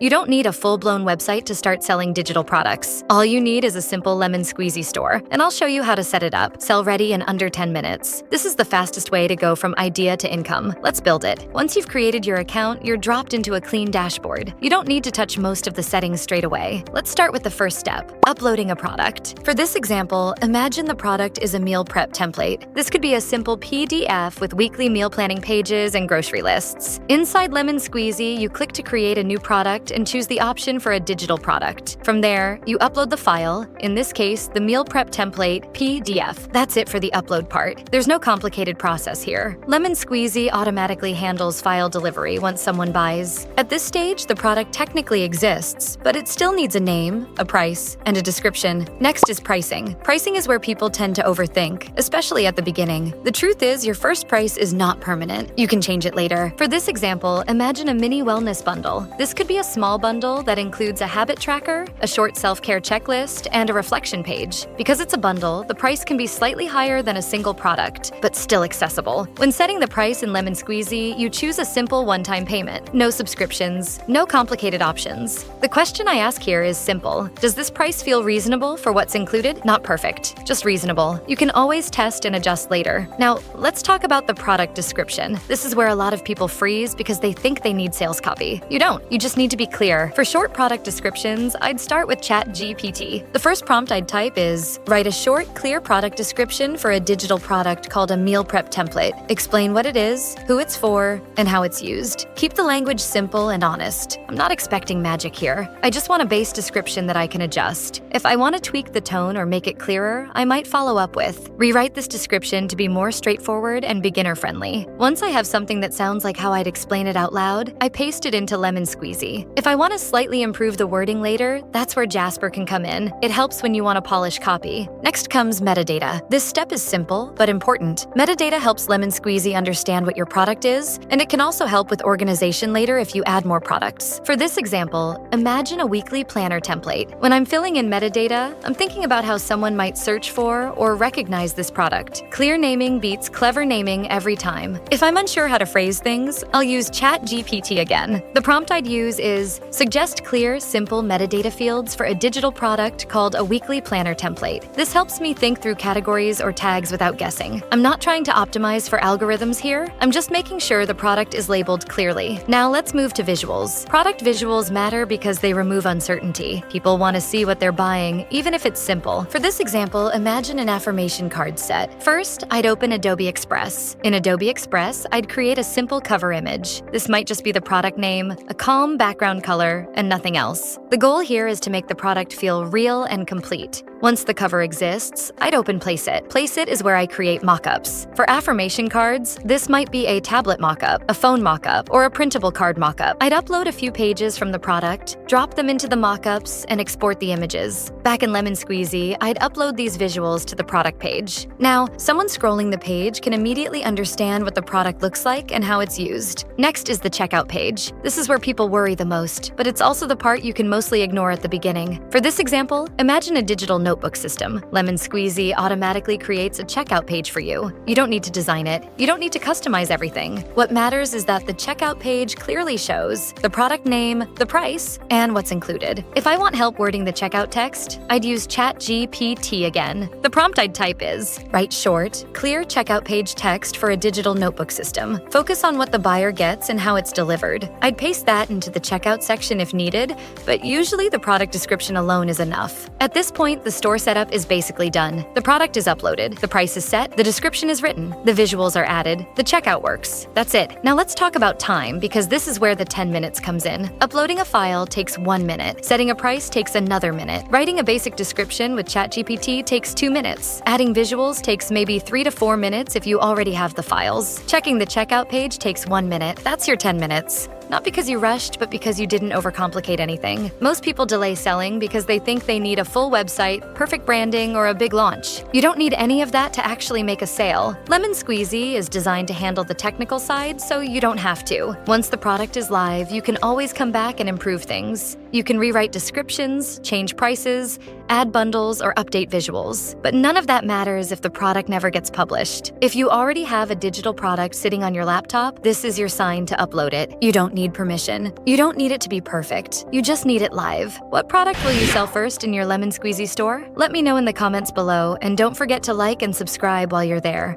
You don't need a full-blown website to start selling digital products. All you need is a simple LemonSqueezy store, and I'll show you how to set it up, sell ready in under 10 minutes. This is the fastest way to go from idea to income. Let's build it. Once you've created your account, you're dropped into a clean dashboard. You don't need to touch most of the settings straight away. Let's start with the first step, uploading a product. For this example, imagine the product is a meal prep template. This could be a simple PDF with weekly meal planning pages and grocery lists. Inside LemonSqueezy, you click to create a new product and choose the option for a digital product. From there, you upload the file, in this case, the meal prep template PDF. That's it for the upload part. There's no complicated process here. LemonSqueezy automatically handles file delivery once someone buys. At this stage, the product technically exists, but it still needs a name, a price, and a description. Next is pricing. Pricing is where people tend to overthink, especially at the beginning. The truth is, your first price is not permanent. You can change it later. For this example, imagine a mini wellness bundle. This could be a small bundle that includes a habit tracker, a short self-care checklist, and a reflection page. Because it's a bundle, the price can be slightly higher than a single product, but still accessible. When setting the price in LemonSqueezy, you choose a simple one-time payment. No subscriptions, no complicated options. The question I ask here is simple. Does this price feel reasonable for what's included? Not perfect, just reasonable. You can always test and adjust later. Now, let's talk about the product description. This is where a lot of people freeze because they think they need sales copy. You don't. You just need to be clear. For short product descriptions, I'd start with ChatGPT. The first prompt I'd type is, write a short, clear product description for a digital product called a meal prep template. Explain what it is, who it's for, and how it's used. Keep the language simple and honest. I'm not expecting magic here. I just want a base description that I can adjust. If I want to tweak the tone or make it clearer, I might follow up with, rewrite this description to be more straightforward and beginner-friendly. Once I have something that sounds like how I'd explain it out loud, I paste it into LemonSqueezy. If I want to slightly improve the wording later, that's where Jasper can come in. It helps when you want to polish copy. Next comes metadata. This step is simple, but important. Metadata helps LemonSqueezy understand what your product is, and it can also help with organization later if you add more products. For this example, imagine a weekly planner template. When I'm filling in metadata, I'm thinking about how someone might search for or recognize this product. Clear naming beats clever naming every time. If I'm unsure how to phrase things, I'll use ChatGPT again. The prompt I'd use is, suggest clear, simple metadata fields for a digital product called a weekly planner template. This helps me think through categories or tags without guessing. I'm not trying to optimize for algorithms here. I'm just making sure the product is labeled clearly. Now let's move to visuals. Product visuals matter because they remove uncertainty. People want to see what they're buying, even if it's simple. For this example, imagine an affirmation card set. First, I'd open Adobe Express. In Adobe Express, I'd create a simple cover image. This might just be the product name, a calm background color, and nothing else. The goal here is to make the product feel real and complete. Once the cover exists, I'd open Placeit. Placeit is where I create mockups. For affirmation cards, this might be a tablet mockup, a phone mockup, or a printable card mockup. I'd upload a few pages from the product, drop them into the mockups, and export the images. Back in LemonSqueezy, I'd upload these visuals to the product page. Now, someone scrolling the page can immediately understand what the product looks like and how it's used. Next is the checkout page. This is where people worry the most, but it's also the part you can mostly ignore at the beginning. For this example, imagine a digital notebook system. LemonSqueezy automatically creates a checkout page for you. You don't need to design it. You don't need to customize everything. What matters is that the checkout page clearly shows the product name, the price, and what's included. If I want help wording the checkout text, I'd use ChatGPT again. The prompt I'd type is, write short, clear checkout page text for a digital notebook system. Focus on what the buyer gets and how it's delivered. I'd paste that into the checkout section if needed, but usually the product description alone is enough. At this point, the store setup is basically done. The product is uploaded, the price is set, the description is written, the visuals are added, the checkout works. That's it. Now let's talk about time, because this is where the 10 minutes comes in. Uploading a file takes 1 minute. Setting a price takes another minute. Writing a basic description with ChatGPT takes 2 minutes. Adding visuals takes maybe 3 to 4 minutes if you already have the files. Checking the checkout page takes 1 minute. That's your 10 minutes. Not because you rushed, but because you didn't overcomplicate anything. Most people delay selling because they think they need a full website, perfect branding, or a big launch. You don't need any of that to actually make a sale. LemonSqueezy is designed to handle the technical side, so you don't have to. Once the product is live, you can always come back and improve things. You can rewrite descriptions, change prices, add bundles, or update visuals. But none of that matters if the product never gets published. If you already have a digital product sitting on your laptop, this is your sign to upload it. You don't need permission. You don't need it to be perfect. You just need it live. What product will you sell first in your LemonSqueezy store? Let me know in the comments below, and don't forget to like and subscribe while you're there.